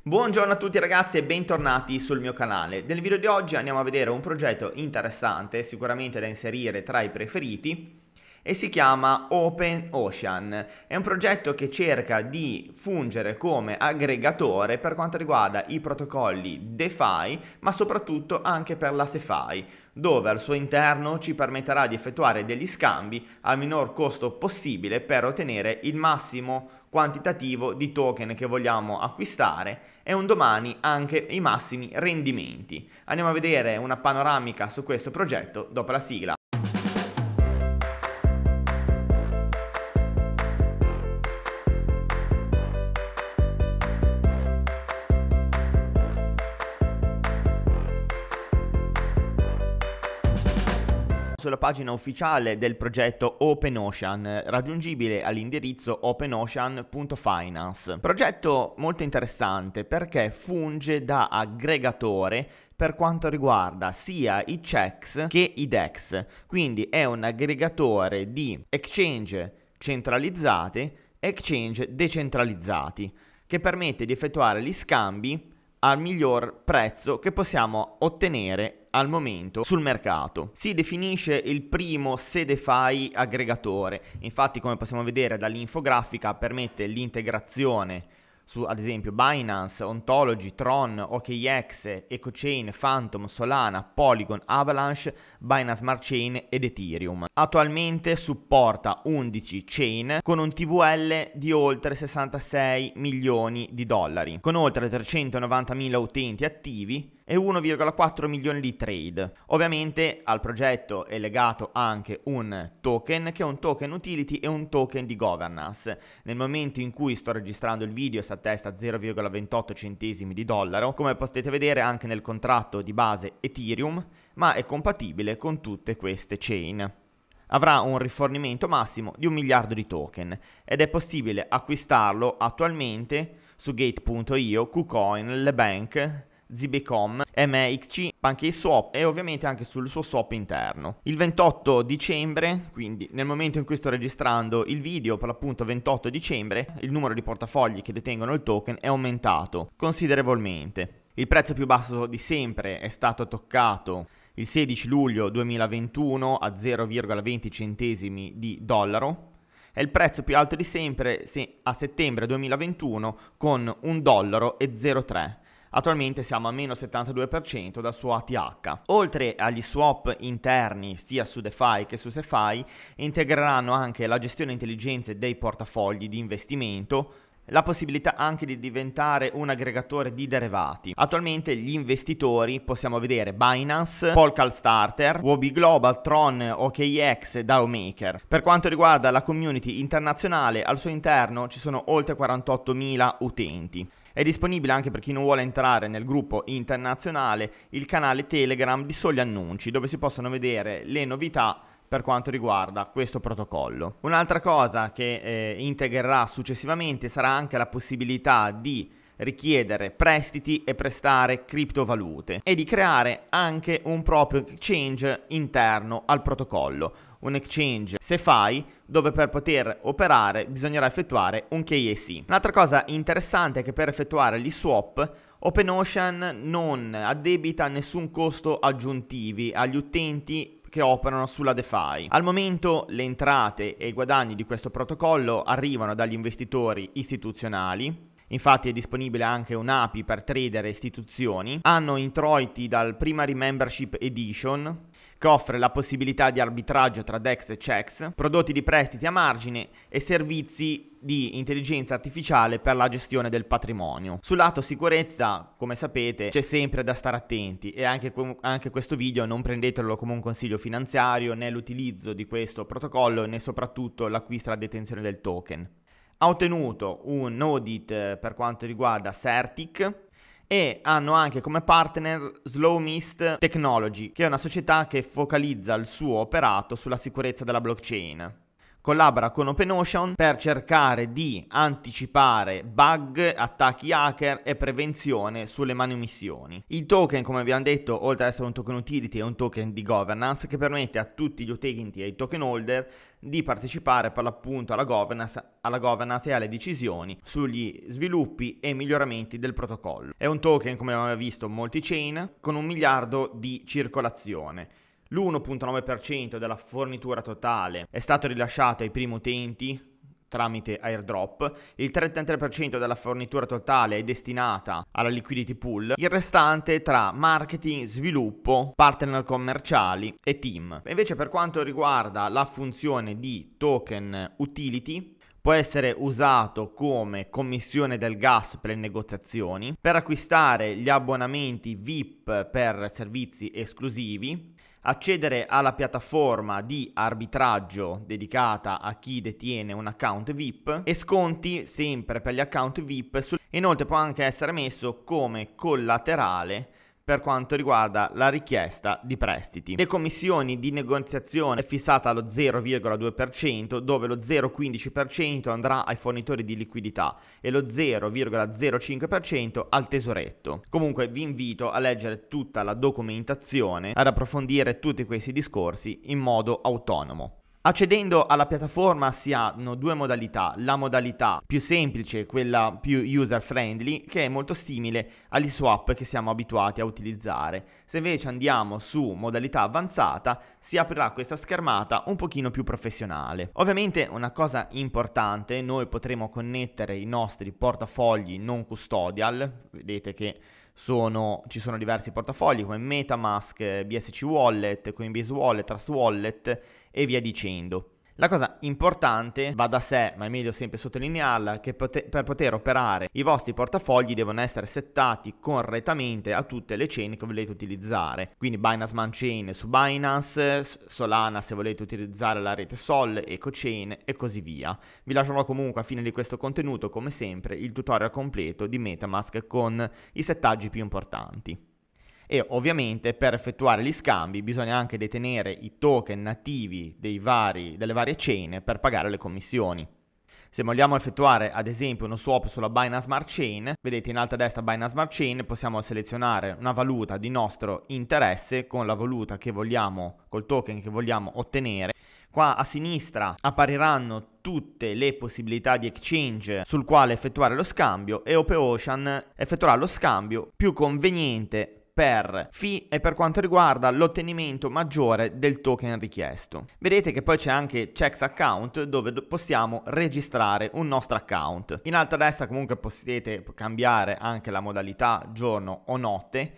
Buongiorno a tutti ragazzi e bentornati sul mio canale. Nel video di oggi andiamo a vedere un progetto interessante, sicuramente da inserire tra i preferiti, e si chiama OpenOcean. È un progetto che cerca di fungere come aggregatore per quanto riguarda i protocolli DeFi, ma soprattutto anche per la SeFi, dove al suo interno ci permetterà di effettuare degli scambi al minor costo possibile per ottenere il massimo quantitativo di token che vogliamo acquistare e un domani anche i massimi rendimenti. Andiamo a vedere una panoramica su questo progetto dopo la sigla. Sulla pagina ufficiale del progetto OpenOcean, raggiungibile all'indirizzo openocean.finance. Progetto molto interessante perché funge da aggregatore per quanto riguarda sia i checks che i DEX, quindi è un aggregatore di exchange centralizzate e exchange decentralizzati, che permette di effettuare gli scambi al miglior prezzo che possiamo ottenere al momento sul mercato. Si definisce il primo SeDeFi aggregatore, infatti come possiamo vedere dall'infografica permette l'integrazione su ad esempio Binance, Ontology, Tron, OKX, EcoChain, Phantom, Solana, Polygon, Avalanche, Binance Smart Chain ed Ethereum. Attualmente supporta 11 chain con un TVL di oltre 66 milioni di dollari, con oltre 390.000 utenti attivi e 1,4 milioni di trade. Ovviamente al progetto è legato anche un token che è un token utility e un token di governance. Nel momento in cui sto registrando il video si attesta 0,28 centesimi di dollaro, come potete vedere anche nel contratto di base Ethereum, ma è compatibile con tutte queste chain. Avrà un rifornimento massimo di 1 miliardo di token ed è possibile acquistarlo attualmente su Gate.io, KuCoin, LeBank, ZBCom, MXC, PancakeSwap e ovviamente anche sul suo swap interno. Il 28 dicembre, quindi nel momento in cui sto registrando il video, per l'appunto 28 dicembre, il numero di portafogli che detengono il token è aumentato considerevolmente. Il prezzo più basso di sempre è stato toccato il 16 luglio 2021 a 0,20 centesimi di dollaro. È il prezzo più alto di sempre a settembre 2021 con $1,03. Attualmente siamo a meno 72% dal suo ATH. Oltre agli swap interni sia su DeFi che su SeFi, integreranno anche la gestione intelligente dei portafogli di investimento, la possibilità anche di diventare un aggregatore di derivati. Attualmente gli investitori possiamo vedere Binance, Polkadot Starter, Huobi Global, Tron, OKX, DAO Maker. Per quanto riguarda la community internazionale, al suo interno ci sono oltre 48.000 utenti. È disponibile anche per chi non vuole entrare nel gruppo internazionale il canale Telegram di Soli Annunci, dove si possono vedere le novità per quanto riguarda questo protocollo. Un'altra cosa che integrerà successivamente sarà anche la possibilità di richiedere prestiti e prestare criptovalute e di creare anche un proprio exchange interno al protocollo, un exchange SeFi dove per poter operare bisognerà effettuare un KYC. Un'altra cosa interessante è che per effettuare gli swap OpenOcean non addebita nessun costo aggiuntivi agli utenti che operano sulla DeFi. Al momento le entrate e i guadagni di questo protocollo arrivano dagli investitori istituzionali. Infatti è disponibile anche un'API per trader e istituzioni. Hanno introiti dal Primary Membership Edition, che offre la possibilità di arbitraggio tra DEX e CEX, prodotti di prestiti a margine e servizi di intelligenza artificiale per la gestione del patrimonio. Sul lato sicurezza, come sapete, c'è sempre da stare attenti e anche questo video non prendetelo come un consiglio finanziario, né l'utilizzo di questo protocollo, né soprattutto l'acquisto e la detenzione del token. Ha ottenuto un audit per quanto riguarda Certic e hanno anche come partner Slowmist Technology, che è una società che focalizza il suo operato sulla sicurezza della blockchain. collabora con OpenOcean per cercare di anticipare bug, attacchi hacker e prevenzione sulle manomissioni. Il token, come abbiamo detto, oltre ad essere un token utility, è un token di governance che permette a tutti gli utenti e ai token holder di partecipare per l'appunto alla governance e alle decisioni sugli sviluppi e miglioramenti del protocollo. È un token, come abbiamo visto, multi-chain con 1 miliardo di circolazione. L'1.9% della fornitura totale è stato rilasciato ai primi utenti tramite airdrop, il 33% della fornitura totale è destinata alla liquidity pool, il restante tra marketing, sviluppo, partner commerciali e team. E invece per quanto riguarda la funzione di token utility, può essere usato come commissione del gas per le negoziazioni, per acquistare gli abbonamenti VIP per servizi esclusivi, accedere alla piattaforma di arbitraggio dedicata a chi detiene un account VIP e sconti sempre per gli account VIP. Inoltre può anche essere messo come collaterale per quanto riguarda la richiesta di prestiti. Le commissioni di negoziazione è fissata allo 0,2%, dove lo 0,15% andrà ai fornitori di liquidità e lo 0,05% al tesoretto. Comunque vi invito a leggere tutta la documentazione, ad approfondire tutti questi discorsi in modo autonomo. Accedendo alla piattaforma si hanno due modalità: la modalità più semplice, quella più user friendly, che è molto simile agli swap che siamo abituati a utilizzare. Se invece andiamo su modalità avanzata si aprirà questa schermata un pochino più professionale. Ovviamente una cosa importante: noi potremo connettere i nostri portafogli non custodial. Vedete che ci sono diversi portafogli come MetaMask, BSC Wallet, Coinbase Wallet, Trust Wallet e via dicendo. La cosa importante, va da sé, ma è meglio sempre sottolinearla, che per poter operare i vostri portafogli devono essere settati correttamente a tutte le chain che volete utilizzare. Quindi Binance Smart Chain su Binance, Solana se volete utilizzare la rete Sol, EcoChain e così via. Vi lascerò comunque a fine di questo contenuto, come sempre, il tutorial completo di MetaMask con i settaggi più importanti. E ovviamente per effettuare gli scambi bisogna anche detenere i token nativi delle varie chain per pagare le commissioni. Se vogliamo effettuare ad esempio uno swap sulla Binance Smart Chain, vedete in alto a destra Binance Smart Chain, possiamo selezionare una valuta di nostro interesse con la valuta che vogliamo, col token che vogliamo ottenere. Qua a sinistra appariranno tutte le possibilità di exchange sul quale effettuare lo scambio e OpenOcean effettuerà lo scambio più conveniente per fee e per quanto riguarda l'ottenimento maggiore del token richiesto. Vedete che poi c'è anche Checks Account, dove possiamo registrare un nostro account. In alto a destra comunque potete cambiare anche la modalità giorno o notte.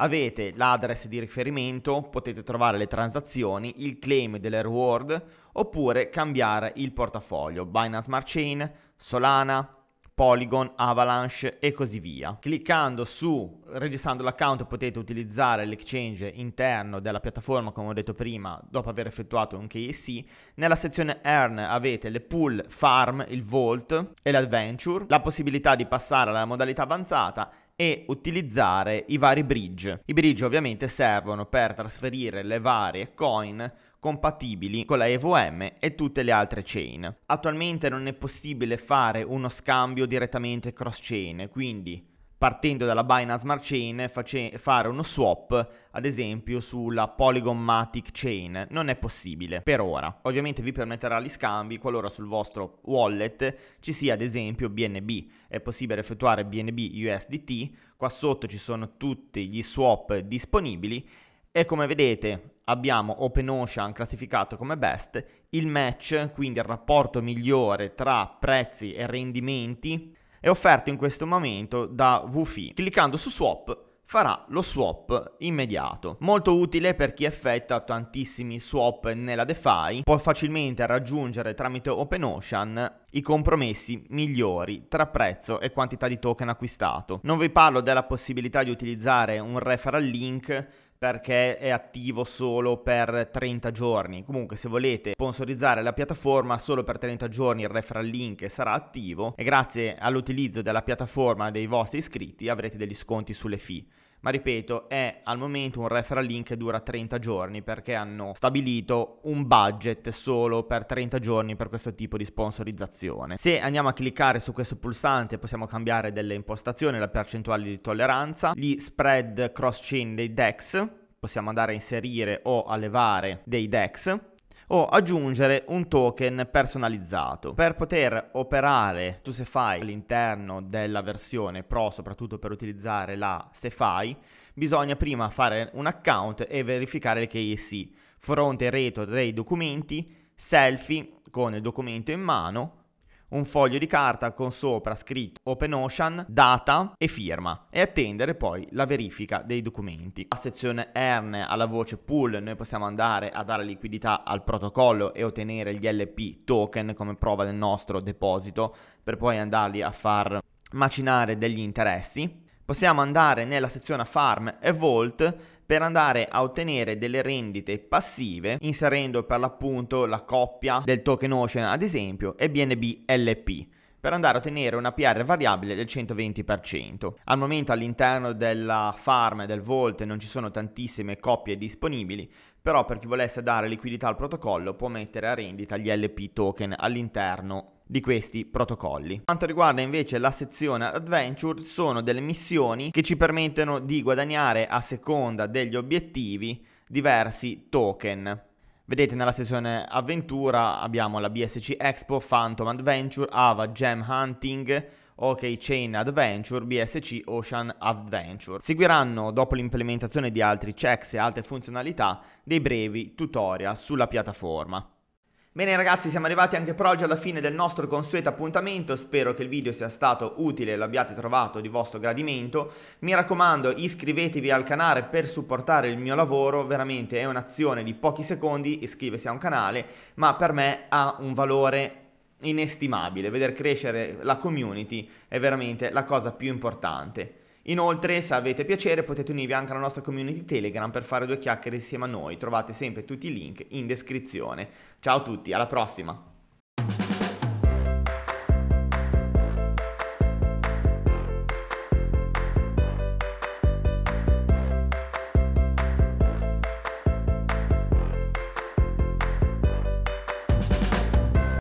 Avete l'address di riferimento, potete trovare le transazioni, il claim delle reward oppure cambiare il portafoglio Binance Smart Chain, Solana, Polygon, Avalanche e così via. Cliccando su registrando l'account potete utilizzare l'exchange interno della piattaforma, come ho detto prima, dopo aver effettuato un KYC. Nella sezione Earn avete le pool, farm, il vault e l'adventure, la possibilità di passare alla modalità avanzata e utilizzare i vari bridge. I bridge ovviamente servono per trasferire le varie coin compatibili con la EVM e tutte le altre chain. Attualmente non è possibile fare uno scambio direttamente cross chain, quindi partendo dalla Binance Smart Chain fare uno swap ad esempio sulla Polygon Matic Chain non è possibile per ora. Ovviamente vi permetterà gli scambi qualora sul vostro wallet ci sia ad esempio BNB. È possibile effettuare BNB USDT, qua sotto ci sono tutti gli swap disponibili e come vedete abbiamo OpenOcean classificato come best, il match, quindi il rapporto migliore tra prezzi e rendimenti, è offerto in questo momento da Wufy. Cliccando su swap farà lo swap immediato. Molto utile per chi effettua tantissimi swap nella DeFi, può facilmente raggiungere tramite OpenOcean i compromessi migliori tra prezzo e quantità di token acquistato. Non vi parlo della possibilità di utilizzare un referral link perché è attivo solo per 30 giorni. Comunque se volete sponsorizzare la piattaforma solo per 30 giorni il referral link sarà attivo e grazie all'utilizzo della piattaforma dei vostri iscritti avrete degli sconti sulle fee. Ma ripeto, è al momento un referral link che dura 30 giorni perché hanno stabilito un budget solo per 30 giorni per questo tipo di sponsorizzazione. Se andiamo a cliccare su questo pulsante possiamo cambiare delle impostazioni, la percentuale di tolleranza, gli spread cross-chain dei DEX, possiamo andare a inserire o a levare dei DEX, o aggiungere un token personalizzato. Per poter operare su SeFi all'interno della versione Pro, soprattutto per utilizzare la SeFi, bisogna prima fare un account e verificare il KYC, fronte e retro dei documenti, selfie con il documento in mano, un foglio di carta con sopra scritto OpenOcean, data e firma, e attendere poi la verifica dei documenti. La sezione Earn, alla voce Pool, noi possiamo andare a dare liquidità al protocollo e ottenere gli LP token come prova del nostro deposito per poi andarli a far macinare degli interessi. Possiamo andare nella sezione Farm e Vault per andare a ottenere delle rendite passive inserendo per l'appunto la coppia del token Ocean ad esempio e BNB LP per andare a ottenere una PR variabile del 120%. Al momento all'interno della farm e del Vault non ci sono tantissime coppie disponibili, però per chi volesse dare liquidità al protocollo può mettere a rendita gli LP token all'interno di questi protocolli. Per quanto riguarda invece la sezione Adventure, sono delle missioni che ci permettono di guadagnare a seconda degli obiettivi diversi token. Vedete nella sezione avventura abbiamo la BSC Expo, Phantom Adventure, Ava Gem Hunting, OK Chain Adventure, BSC Ocean Adventure. Seguiranno, dopo l'implementazione di altri checks e altre funzionalità, dei brevi tutorial sulla piattaforma. Bene ragazzi, siamo arrivati anche per oggi alla fine del nostro consueto appuntamento, spero che il video sia stato utile e l'abbiate trovato di vostro gradimento. Mi raccomando, iscrivetevi al canale per supportare il mio lavoro, veramente è un'azione di pochi secondi, iscriversi a un canale, ma per me ha un valore inestimabile, vedere crescere la community è veramente la cosa più importante. Inoltre, se avete piacere, potete unirvi anche alla nostra community Telegram per fare due chiacchiere insieme a noi. Trovate sempre tutti i link in descrizione. Ciao a tutti, alla prossima!